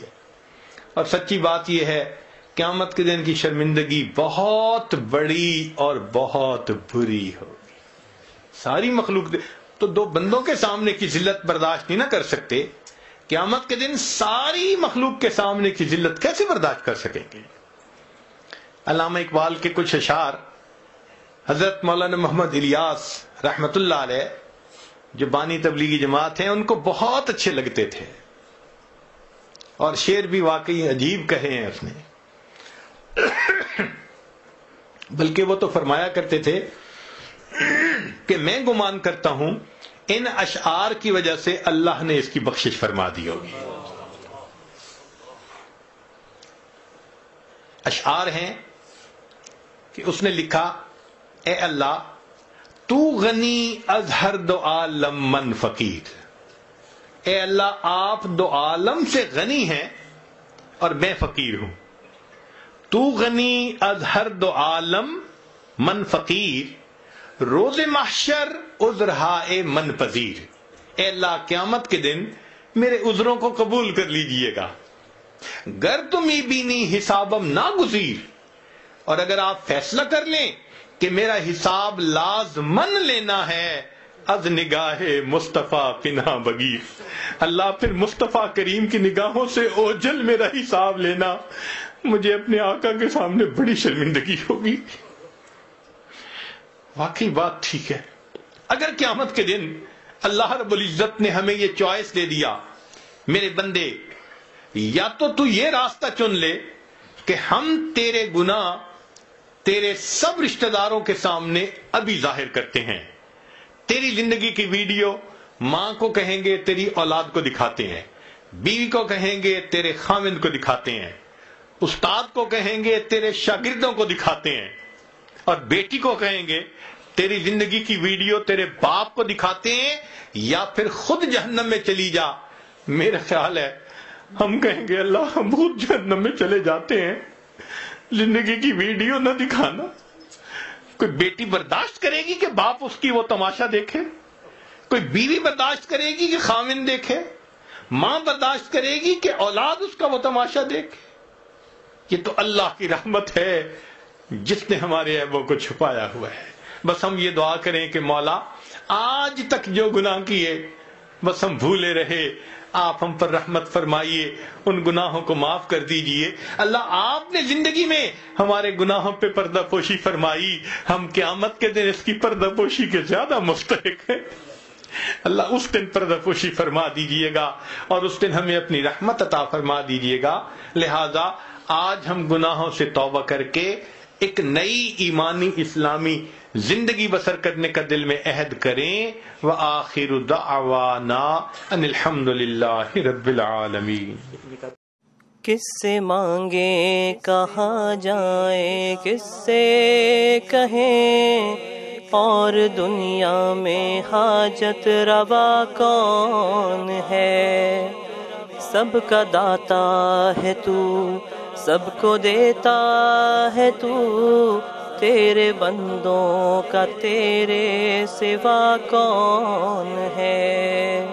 ہے۔ اور سچی بات یہ ہے قیامت کے دن کی شرمندگی بہت بڑی اور بہت بری ہوگی۔ ساری مخلوق تو دو بندوں کے سامنے کی ذلت برداشت نہیں نہ کر سکتے، قیامت کے دن ساری مخلوق کے سامنے کی ذلت کیسے برداشت کر سکیں گے؟ علامہ اقبال کے کچھ اشعار حضرت مولانا محمد الیاس رحمت اللہ علیہ جو بانی تبلیغی جماعت ہیں ان کو بہت اچھے لگتے تھے، اور شعر بھی واقعی عجیب کہے ہیں اس نے۔ بلکہ وہ تو فرمایا کرتے تھے کہ میں گمان کرتا ہوں ان اشعار کی وجہ سے اللہ نے اس کی بخشش فرما دی ہوگی۔ اشعار ہیں کہ اس نے لکھا، اے اللہ تو غنی از ہر دو عالم من فقیر، اے اللہ آپ دو عالم سے غنی ہیں اور میں فقیر ہوں۔ تو غنی از ہر دو عالم من فقیر، روز محشر عذرہائے من پذیر، اے اللہ قیامت کے دن میرے عذروں کو قبول کر لیجئے گا۔ گر تمہیں بینی حسابم ناگزیر، اور اگر آپ فیصلہ کر لیں کہ میرا حساب لازمن لینا ہے، از نگاہ مصطفیٰ پناہ بگیر، اللہ پھر مصطفیٰ کریم کی نگاہوں سے اوجھل میرا حساب لینا، مجھے اپنے آقا کے سامنے بڑی شرمندگی ہوگی۔ واقعی بات ٹھیک ہے۔ اگر قیامت کے دن اللہ رب العزت نے ہمیں یہ چوائس دے دیا، میرے بندے یا تو یہ راستہ چن لے کہ ہم تیرے گناہ تیرے سب رشتہ داروں کے سامنے ابھی ظاہر کرتے ہیں، تیری زندگی کی ویڈیو ماں کو کہیں گے تیری اولاد کو دکھاتے ہیں، بیوی کو کہیں گے تیرے خاوند کو دکھاتے ہیں، استاد کو کہیں گے تیرے شاگردوں کو دکھاتے ہیں، اور بیٹی کو کہیں گے تیری زندگی کی ویڈیو تیرے باپ کو دکھاتے ہیں، یا پھر خود جہنم میں چلی جا۔ میرا خیال ہے ہم کہیں گے اللہ ہم خود جہنم میں چلے جاتے ہیں، زندگی کی ویڈیو نہ دکھانا۔ کوئی بیٹی برداشت کرے گی کہ باپ اس کی وہ تماشا دیکھے؟ کوئی بیوی برداشت کرے گی کہ خاوند دیکھے؟ ماں برداشت کرے گی کہ اولاد اس کا وہ تماشا دیکھے؟ یہ تو اللہ کی رحمت ہے جس نے ہمارے عیبوں کو چھپایا ہوا ہے۔ بس ہم یہ دعا کریں کہ مولا آج تک جو گناہ کیے بس ہم بھولے رہے، آپ ہم پر رحمت فرمائیے، ان گناہوں کو معاف کر دیجئے۔ اللہ آپ نے زندگی میں ہمارے گناہوں پہ پردہ پوشی فرمائی، ہم قیامت کے دن اس کی پردہ پوشی کے زیادہ مستحق ہیں۔ اللہ اس دن پردہ پوشی فرما دیجئے گا اور اس دن ہمیں اپنی رحمت عطا فرما دیجئے گا۔ لہذا آج ہم گناہوں سے توبہ کر کے ایک نئی ایمانی اسلامی زندگی بسر کرنے کا دل میں عہد کریں۔ وآخر دعوانا ان الحمد للہ رب العالمین۔ کس سے مانگیں کہاں جائیں، کس سے کہیں، اور دنیا میں حاجت روا کون ہے؟ سب کا داتا ہے تو، سب کو دیتا ہے تو، تیرے بندوں کا تیرے سوا کون ہے؟